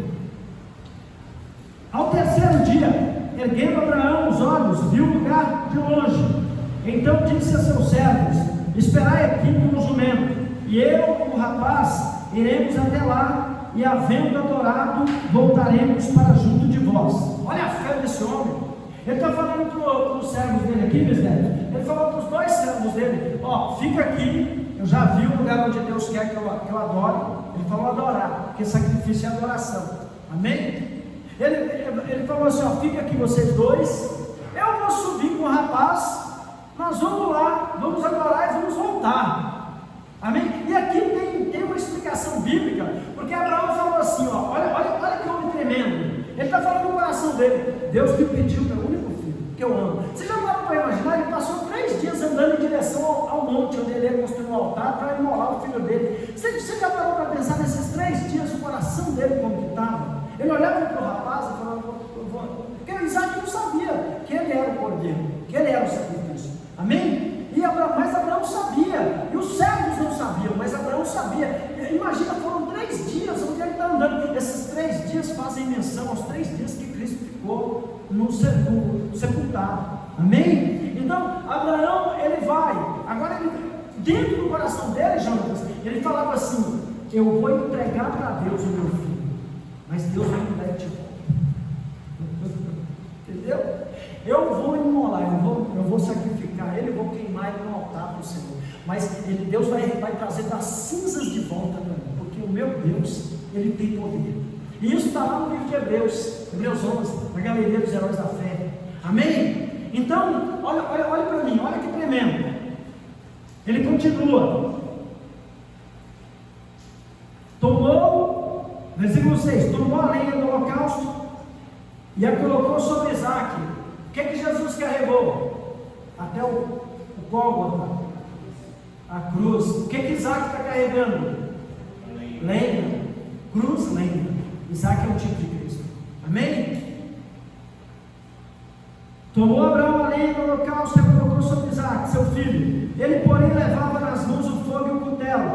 Ao terceiro dia, erguendo Abraão os olhos, viu o lugar de longe. Então disse a seus servos: esperai aqui com o jumento, e eu, o rapaz, iremos até lá, e havendo adorado, voltaremos para junto de vós. Olha a fé desse homem. Ele está falando para os servos dele aqui, meus netos. Ele falou para os 2 servos dele: ó, fica aqui, eu já vi o lugar onde Deus quer que eu adore. Ele falou adorar, porque sacrifício é adoração. Amém? Ele falou assim: ó, fica aqui vocês 2, eu vou subir com o rapaz, nós vamos lá, vamos adorar e vamos voltar. Amém? E aqui tem uma explicação bíblica, porque Abraão falou assim, ó, olha que homem tremendo. Ele está falando no coração dele: Deus me pediu meu único filho, que eu amo. Você já parou para imaginar? Ele passou 3 dias andando em direção ao monte onde ele ia construir um altar para imolar o filho dele. Você já parou para pensar nesses 3 dias o coração dele como que estava? Ele olhava para o rapaz e falava: porque Isaque não sabia que ele era o cordeiro, que ele era o sacrifício. Amém? Mas Abraão sabia, e os servos não sabiam, mas Abraão sabia. Imagina, foram 3 dias onde ele está andando. Esses 3 dias fazem menção aos 3 dias que Cristo ficou no sepultado. Amém? Então Abraão, ele vai. Agora, dentro do coração dele, Jonas, ele falava assim: eu vou entregar para Deus o meu filho, mas Deus vai me dar de volta. Entendeu? Eu vou imolar, eu vou sacrificar ele, vou queimar ele no altar para o Senhor, mas Deus vai trazer das cinzas de volta para mim, porque o meu Deus, ele tem poder. E isso está lá no livro de Hebreus 11, na galeria dos heróis da fé. Amém? Então, olha para mim, olha que tremendo. Ele continua. Tomou, versículo 6, tomou a lenha do holocausto e a colocou sobre Isaque. O que Jesus carregou? Até o Gólgota, a cruz. O que Isaque está carregando? Lenha. Cruz, lenha. Isaque é o tipo de Cristo. Amém? Tomou Abraão a lenha do holocausto e a colocou sobre Isaque, seu filho. Ele, porém, levava nas mãos o fogo e o cutelo.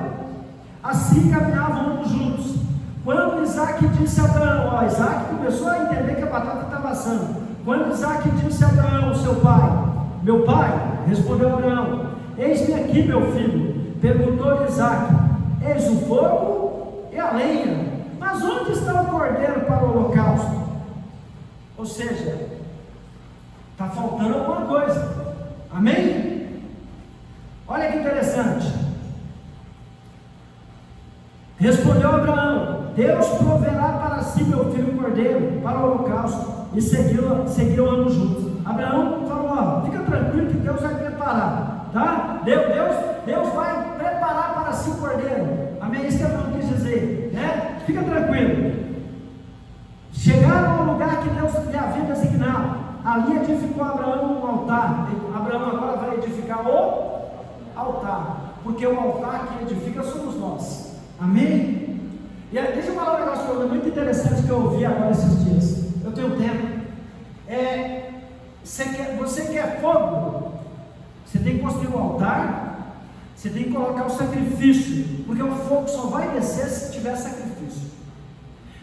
assim caminhavam juntos. Quando Isaac disse a Abraão, Isaac começou a entender que a batata estava assando. Quando Isaac disse a Abraão, seu pai, meu pai, respondeu Abraão, eis-me aqui, meu filho. Perguntou-lhe Isaac, eis o fogo e a lenha, mas onde está o cordeiro para o holocausto? Ou seja, está faltando alguma coisa. Amém? Olha que interessante. Respondeu Abraão, Deus proverá para si, meu filho, um cordeiro para o holocausto. E seguiu ambos juntos. Abraão falou, fica tranquilo que Deus vai preparar, tá? Deus vai preparar para si o cordeiro. Amém? Isso que Abraão quis dizer, né? Fica tranquilo. Chegaram ao lugar que Deus lhe havia designado. Ali edificou Abraão um altar. Abraão agora vai edificar o altar, porque o altar que edifica somos nós. Amém? E aí, deixa eu falar um negócio muito interessante que eu ouvi agora esses dias. Eu tenho tempo. Você quer fogo? Você tem que construir um altar. Você tem que colocar o sacrifício, porque o fogo só vai descer se tiver sacrifício.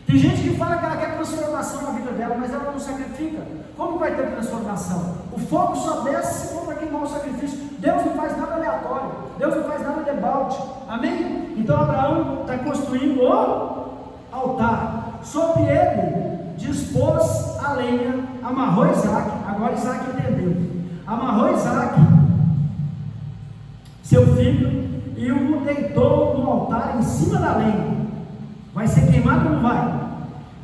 Tem gente que fala que ela quer transformação na vida dela, mas ela não sacrifica. Como vai ter transformação? O fogo só desce se for para queimar o sacrifício. Deus não faz nada aleatório, Deus não faz nada de balde. Amém? Então Abraão está construindo o altar. Sobre ele dispôs a lenha, amarrou Isaac. Agora Isaac entendeu. Amarrou Isaac, seu filho, e o deitou no altar em cima da lenha. Vai ser queimado ou não vai?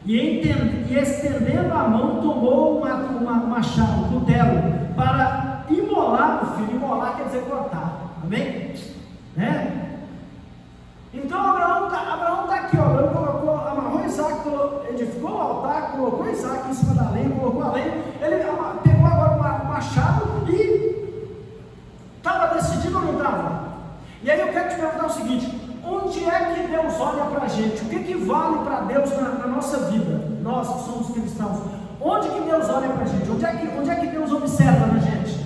E estendendo a mão, tomou um machado, um cutelo, para imolar o filho. Imolar quer dizer cortar. Amém? Né? Então Abraão está aqui, Abraão amarrou Isaac, edificou o altar, colocou Isaac em cima da lenha, colocou a lenha. Ele pegou agora o machado e estava decidido ou não estava? E aí eu quero te perguntar o seguinte: onde é que Deus olha para a gente? O que vale para Deus na nossa vida? Nós que somos cristãos, onde que Deus olha para a gente? Onde é que Deus observa na gente?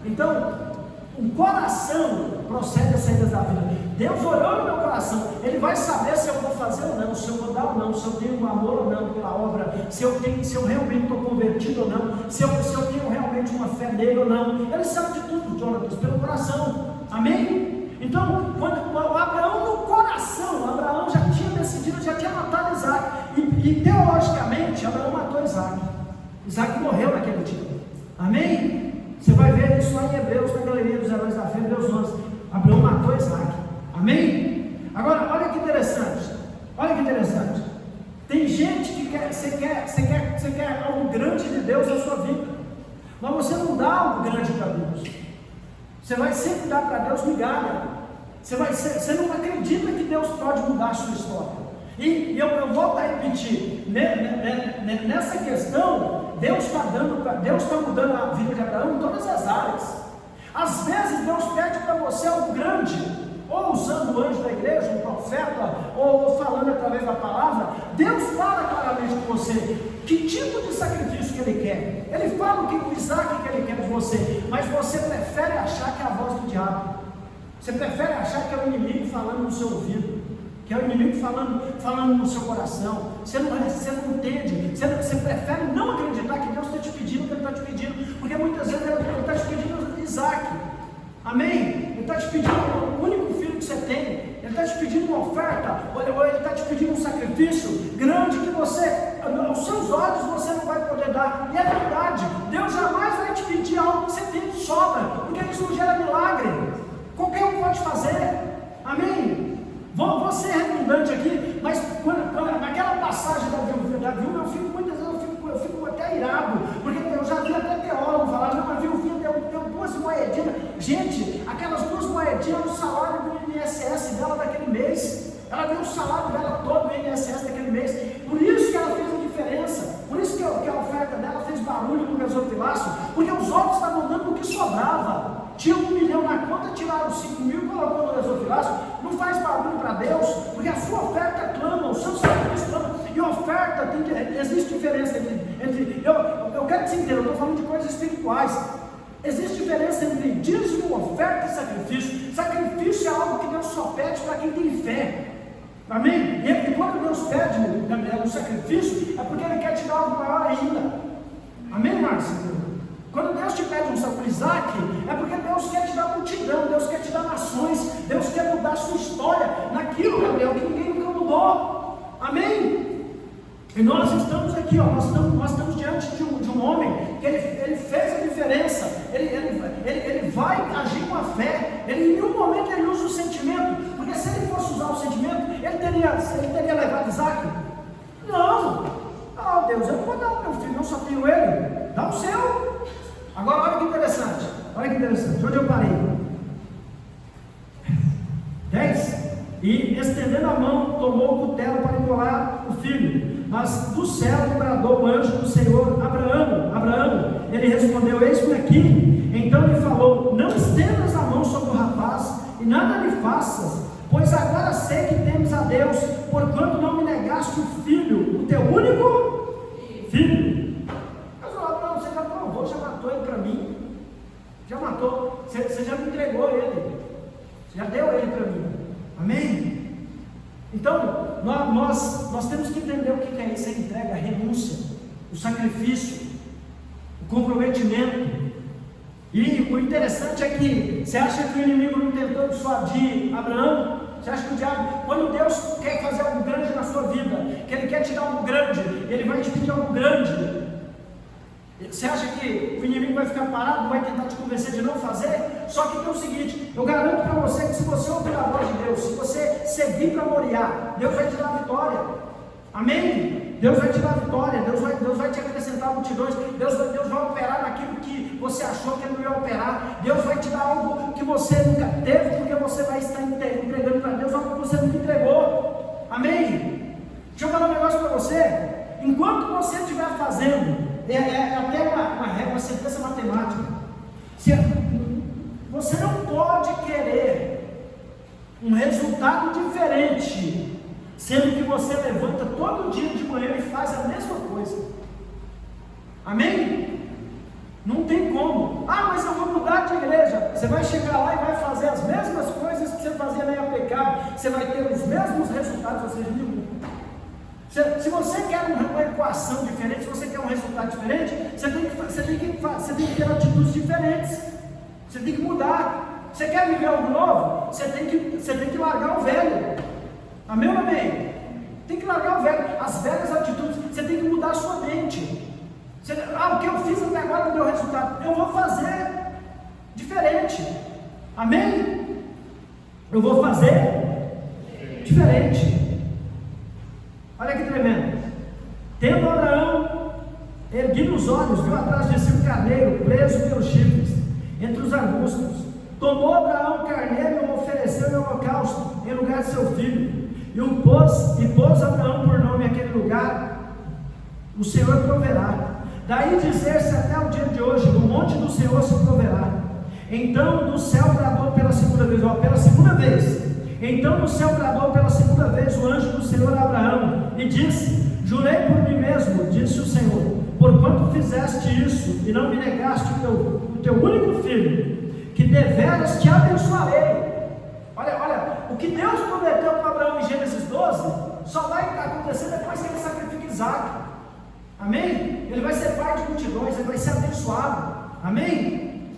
Então, o coração procede as saídas da vida. Deus olhou no meu coração, Ele vai saber se eu vou fazer ou não, se eu vou dar ou não, se eu tenho um amor ou não pela obra, se eu realmente estou convertido ou não, se eu tenho realmente uma fé nele ou não. Ele sabe de tudo, Jonatas, pelo coração. Amém? Então, quando Abraão no coração, Abraão já tinha decidido, já tinha matado Isaac, e teologicamente, Abraão matou Isaac. Isaac morreu naquele dia. Amém? Você vai ver isso lá em Hebreus, na galeria dos heróis da fé, Hebreus 11. Abraão matou Isaac. Amém? Agora, olha que interessante. Olha que interessante. Tem gente que você quer algo grande de Deus na sua vida, mas você não dá algo grande para Deus. Você vai sempre dar para Deus migalha. Você não acredita que Deus pode mudar a sua história. E eu volto a repetir, nessa questão, Deus está mudando a vida de Abraão em todas as áreas. Às vezes Deus pede para você algo grande, ou usando o anjo da igreja, um profeta, ou falando através da palavra. Deus fala claramente com você que tipo de sacrifício que Ele quer. Ele fala o Isaac que Ele quer de você, mas você prefere achar que é a voz do diabo. Você prefere achar que é o inimigo falando no seu ouvido, que é o inimigo falando no seu coração. Você não entende, você prefere não acreditar que Deus está te pedindo o que Ele está te pedindo, porque muitas vezes Ele está te pedindo Isaac. Amém? Ele está te pedindo o único filho que você tem. Ele está te pedindo uma oferta, ou Ele está te pedindo um sacrifício grande que você, aos seus olhos, você não vai poder dar. E é verdade, Deus jamais vai te pedir algo que você tem de sobra, porque isso não gera milagre. Qualquer um pode fazer. Amém? Vou ser redundante aqui, mas naquela passagem da viúva, muitas vezes eu fico até irado, porque eu já vi até teólogo falar, não, a viúva deu 2 moedinhas. Gente, aquelas 2 moedinhas eram o salário do INSS dela daquele mês. Ela deu o salário dela todo no INSS daquele mês. Por isso que ela fez a diferença. Por isso que a oferta dela fez barulho no gasofilácio, porque os outros estavam dando o que sobrava. Tinha 1 milhão na conta, tiraram 5 mil e colocou no gasofilácio. Não faz barulho para Deus, porque a sua oferta clama, o seu sacrifício clama. E oferta, existe diferença entre eu quero que você entenda, eu estou falando de coisas espirituais. Existe diferença entre dízimo, oferta e sacrifício. Sacrifício é algo que Deus só pede para quem tem fé. Amém? E quando Deus pede, Gabriel, um sacrifício, é porque Ele quer te dar algo maior ainda. Amém, Márcio? Quando Deus te pede um sacrifício, Isaac, é porque Deus quer te dar multidão, Deus quer te dar nações, Deus quer mudar a sua história naquilo, Gabriel, que ninguém nunca mudou. Amém? E nós estamos aqui, ó, nós estamos diante de um homem que ele fez a diferença, ele vai agir com a fé, em nenhum momento ele usa o sentimento, porque se ele fosse usar o sentimento, ele teria levado Isaac? Não, Deus, eu não vou dar o meu filho, não só tenho ele, dá o seu. Agora olha que interessante, onde eu parei? 10. E estendendo a mão, tomou o cutelo para imolar o filho. Mas do céu bradou o anjo do Senhor: Abraão, Abraão. Ele respondeu: eis-me aqui. Então ele falou: não estendas a mão sobre o rapaz e nada lhe faças, pois agora sei que temes a Deus, porquanto não me negaste o filho, o teu único filho. Mas Abraão, você já provou, já matou ele para mim, já matou, você já me entregou ele, já deu ele para mim. Amém? Então, nós temos que entender o que é isso: a entrega, a renúncia, o sacrifício, o comprometimento. E o interessante é que você acha que o inimigo não tentou dissuadir Abraão? Você acha que o diabo, quando Deus quer fazer algo grande na sua vida, que Ele quer te dar algo grande, Ele vai te pedir algo grande, você acha que o inimigo vai ficar parado, vai tentar te convencer de não fazer? Só que tem o seguinte: eu garanto para você que se você ouvir a voz de Deus, se você seguir para Moriá, Deus vai te dar a vitória. Amém? Deus vai te dar a vitória, Deus vai te acrescentar multidões, Deus vai operar naquilo que você achou que Ele não ia operar. Deus vai te dar algo que você nunca teve, porque você vai estar entregando para Deus algo que você nunca entregou. Amém? Deixa eu falar um negócio para você. Enquanto você estiver fazendo, até uma sentença matemática, você não pode querer um resultado diferente, sendo que você levanta todo dia de manhã e faz a mesma coisa. Amém? Não tem como. Mas eu vou mudar de igreja. Você vai chegar lá e vai fazer as mesmas coisas que você fazia na IAPK, você vai ter os mesmos resultados, ou seja, nenhum. Se você quer uma equação diferente, se você quer um resultado diferente, você tem que ter atitudes diferentes, você tem que mudar. Você quer viver algo novo? Você tem que largar o velho. Amém ou amém? Tem que largar o velho, as velhas atitudes. Você tem que mudar a sua mente. O que eu fiz até agora não deu resultado, eu vou fazer diferente. Amém? Eu vou fazer diferente. Olha que tremendo. Tendo Abraão erguido os olhos, viu atrás de si um carneiro preso pelos chifres entre os arbustos. Tomou Abraão o carneiro e o ofereceu em holocausto em lugar de seu filho, e pôs Abraão por nome aquele lugar: o Senhor proverá. Daí dizer-se até o dia de hoje: no monte do Senhor se proverá. Então do céu bradou pela segunda vez, Então no céu bradou pela segunda vez o anjo do Senhor a Abraão, e disse: jurei por mim mesmo, disse o Senhor, porquanto fizeste isso, e não me negaste o teu único filho, que deveras te abençoarei. Olha, o que Deus prometeu para Abraão em Gênesis 12, só vai acontecer depois que ele sacrifica Isaac. Amém? Ele vai ser pai de multidões, ele vai ser abençoado. Amém?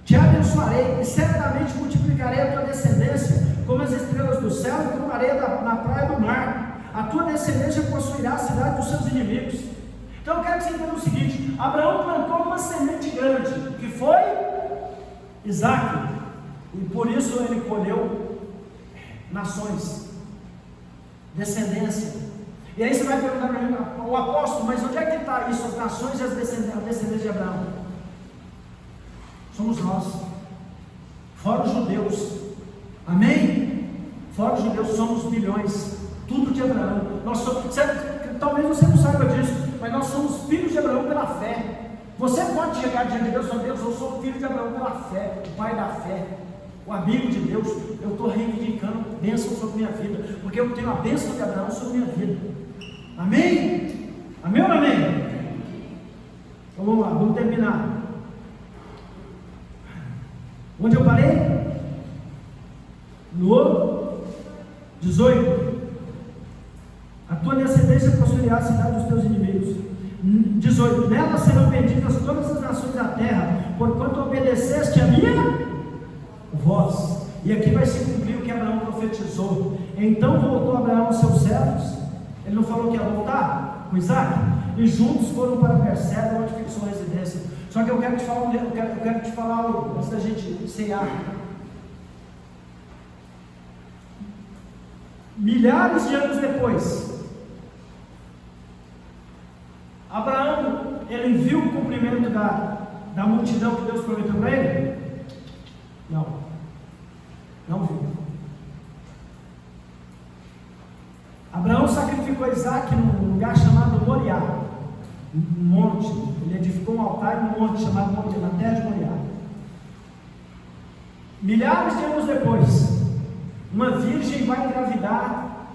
Te abençoarei, e certamente multiplicarei a tua descendência como as estrelas do céu e como a areia na praia do mar. A tua descendência possuirá a cidade dos seus inimigos. Então eu quero que você entenda o seguinte: Abraão plantou uma semente grande, que foi Isaac, e por isso ele colheu nações, descendência. E aí você vai perguntar para mim: o apóstolo, mas onde é que está isso, as nações e a descendência de Abraão? Somos nós, fora os judeus. Amém? Fora os judeus somos bilhões, tudo de Abraão. Nós somos, talvez você não saiba disso, mas nós somos filhos de Abraão pela fé. Você pode chegar diante de Deus e falar: Deus, eu sou filho de Abraão pela fé, o pai da fé, o amigo de Deus. Eu estou reivindicando bênção sobre minha vida, porque eu tenho a bênção de Abraão sobre minha vida. Amém? Amém ou não amém? Então vamos lá, vamos terminar. Onde eu parei? No 18. A tua descendência possuirá a cidade dos teus inimigos. 18. Nela serão benditas todas as nações da terra, porquanto obedeceste a minha voz. E aqui vai se cumprir o que Abraão profetizou. Então voltou Abraão aos seus servos. Ele não falou que ia voltar com Isaac? E juntos foram para Berseba, onde fixou a residência. Só que eu quero te falar algo antes da gente cear. Milhares de anos depois, Abraão, ele viu o cumprimento da multidão que Deus prometeu para ele? Não viu. Abraão sacrificou Isaac num lugar chamado Moriá, um monte. Ele edificou um altar em um monte chamado Moriá, na terra de Moriá. Milhares de anos depois, uma virgem vai engravidar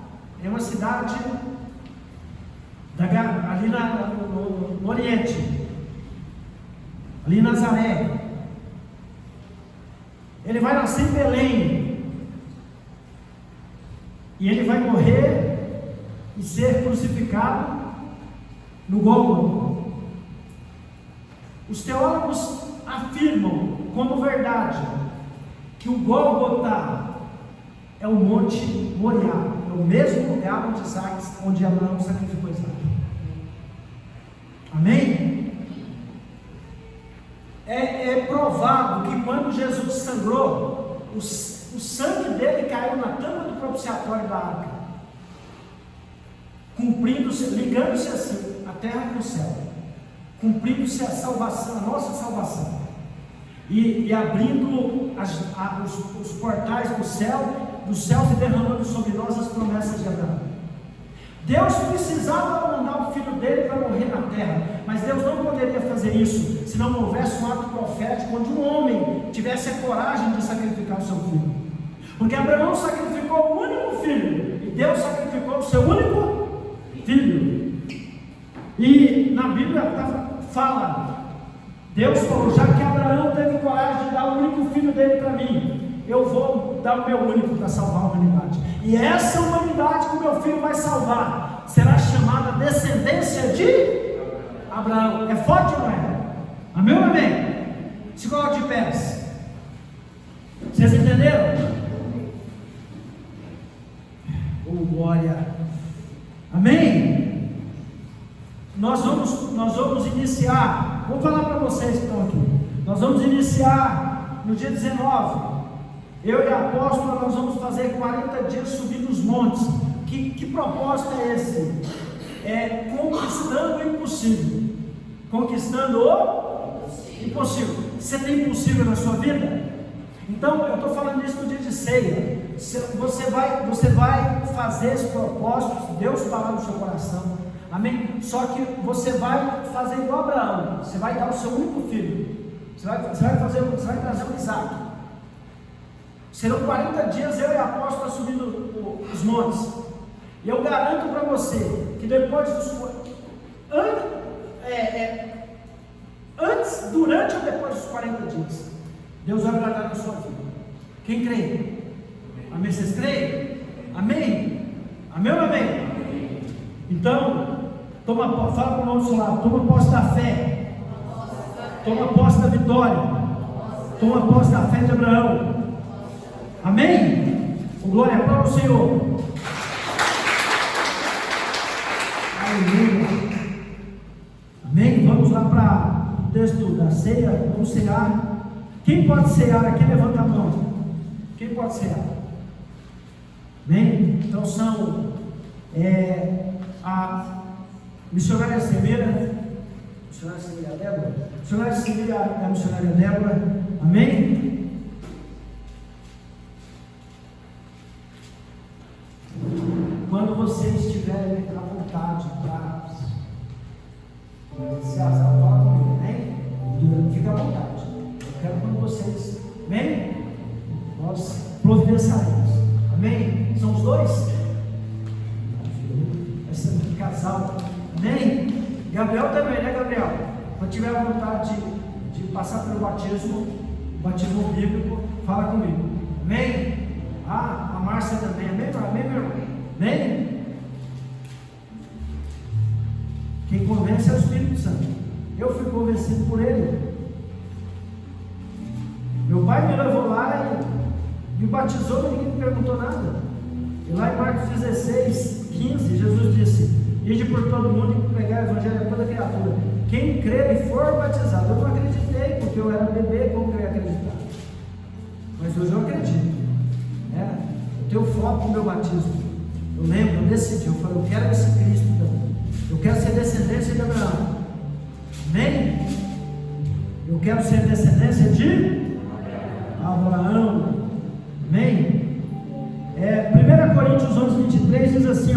em uma cidade ali no Oriente, ali em Nazaré. Ele vai nascer em Belém, e ele vai morrer e ser crucificado no Gólgota. Os teólogos afirmam como verdade que o Gólgota é o Monte Moriá, é o mesmo lugar onde Abraão sacrificou Isaac. Amém? É provado que quando Jesus sangrou, o sangue dele caiu na tampa do propiciatório da arca, ligando-se assim a terra com o céu, cumprindo-se a salvação, a nossa salvação, e abrindo os portais dos céus e derramando sobre nós as promessas de Abraão. Deus precisava mandar o filho dele para morrer na terra, mas Deus não poderia fazer isso se não houvesse um ato profético onde um homem tivesse a coragem de sacrificar o seu filho. Porque Abraão sacrificou o único filho e Deus sacrificou o seu único filho. E na Bíblia fala, Deus falou: já que Abraão teve coragem de dar o único filho dele para mim, eu vou dar o meu único para salvar a humanidade. E essa humanidade que o meu filho vai salvar será chamada descendência de Abraão. É forte ou não é? Amém ou amém? Se coloque de pés. Vocês entenderam? Oh, glória. Amém? Nós vamos iniciar. Vou falar para vocês que estão aqui. Nós vamos iniciar no dia 19. Eu e a apóstola, nós vamos fazer 40 dias subindo os montes. Que propósito é esse? É conquistando o impossível. Conquistando o impossível. Você tem impossível na sua vida? Então, eu estou falando isso no dia de ceia. Você vai fazer esse propósito, se Deus falar no seu coração. Amém? Só que você vai fazer igual Abraão. Você vai dar o seu único filho. Você vai trazer um Isaac. Serão 40 dias eu e a apóstola subindo os montes. E eu garanto para você que depois antes, durante ou depois dos 40 dias, Deus vai agradar na sua vida. Quem crê? Amém? Vocês creem? Amém? Amém ou amém? Então, fala para o nosso lado, toma posse da fé, toma posse da vitória, toma posse da fé de Abraão. Amém? Glória para o Senhor. Aleluia. Amém? Vamos lá para o texto da ceia. Vamos cear. Quem pode cear aqui? Levanta a mão. Quem pode cear? Amém? Então são a missionária Semeira, missionária Semeira Débora. Missionária Semeira é a missionária Débora. Amém? Quando vocês estiverem à vontade para se azar, fala comigo, amém? Fica à vontade. Eu quero quando vocês, amém? Nós providenciaremos, amém? São os dois? Esse casal, amém? Gabriel também, né, Gabriel? Quando tiver a vontade de passar pelo batismo bíblico, fala comigo, amém? A Márcia também, amém, meu irmão? convencido por ele. Meu pai me levou lá e me batizou, mas ninguém me perguntou nada. E lá em Marcos 16, 15, Jesus disse: ide por todo mundo e pregar o evangelho a toda criatura. Quem crer e for batizado. Eu não acreditei, porque eu era bebê, como que eu ia acreditar? Mas hoje eu acredito. Eu tenho foco no meu batismo. Eu lembro, eu decidi, eu falei, eu quero esse Cristo também. Eu quero ser descendência de Abraão. Amém? Eu quero ser descendência de Abraão. Amém? 1 Coríntios 11, 23 diz assim,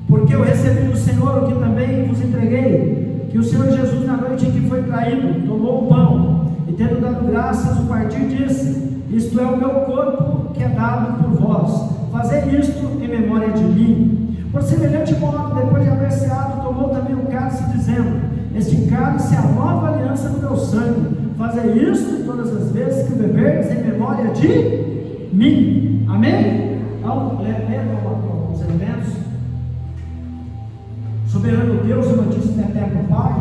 porque eu recebi do Senhor o que também vos entreguei, que o Senhor Jesus, na noite em que foi traído, tomou o pão e, tendo dado graças, o partiu, disse: isto é o meu corpo que é dado por vós, fazei isto em memória de mim. Por semelhante modo, depois de haver ceado, tomou também o cálice, dizendo: este cálice é a nova aliança do meu sangue, fazei isto todas as vezes que o beberdes em memória de mim. Amém? Então, lembra alguns elementos? Soberano Deus, amantíssimo e eterno Pai,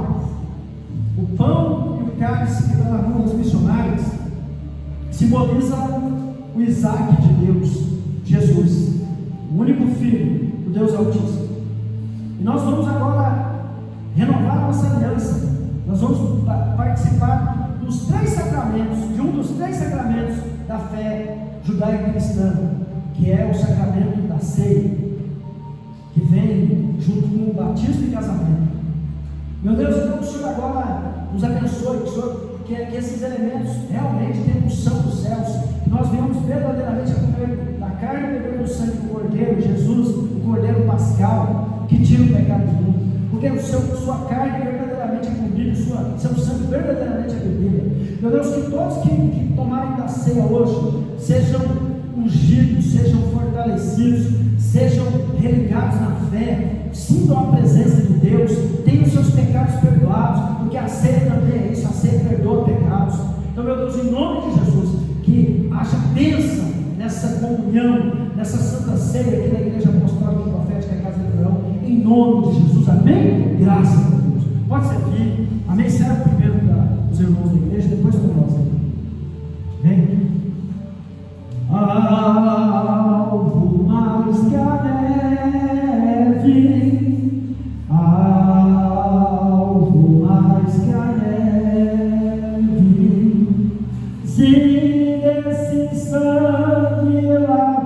o pão e o cálice que está na mão dos missionários simboliza o Isaac de Deus, Jesus, o único Filho do Deus Altíssimo. E nós vamos agora renovar a nossa aliança. Nós vamos participar dos 3 sacramentos, de um dos 3 sacramentos da fé judaico-cristã, que é o sacramento da ceia, que vem junto com o batismo e casamento. Meu Deus, então o Senhor agora nos abençoe, que esses elementos realmente tenham unção dos céus, que nós venhamos verdadeiramente a comer da carne e beber do sangue do Cordeiro, Jesus, o Cordeiro Pascal, que tira o pecado do mundo, porque sua carne verdadeiramente é comida, seu sangue verdadeiramente é bebida. Meu Deus, que todos que tomarem da ceia hoje sejam ungidos, sejam fortalecidos, sejam religados na fé, sintam a presença de Deus, tenham seus pecados perdoados, porque a ceia também é isso, a ceia perdoa pecados. Então, meu Deus, em nome de Jesus, que haja bênção nessa comunhão, nessa santa ceia aqui da Igreja Apostólica e Profética Casa de Abraão, em nome de Jesus, amém? Graças a Deus. Pode ser aqui, amém? Serve primeiro para os irmãos da igreja, depois para nós aqui. Amém? Algo mais que a neve, algo mais que a neve, se desse sangue lá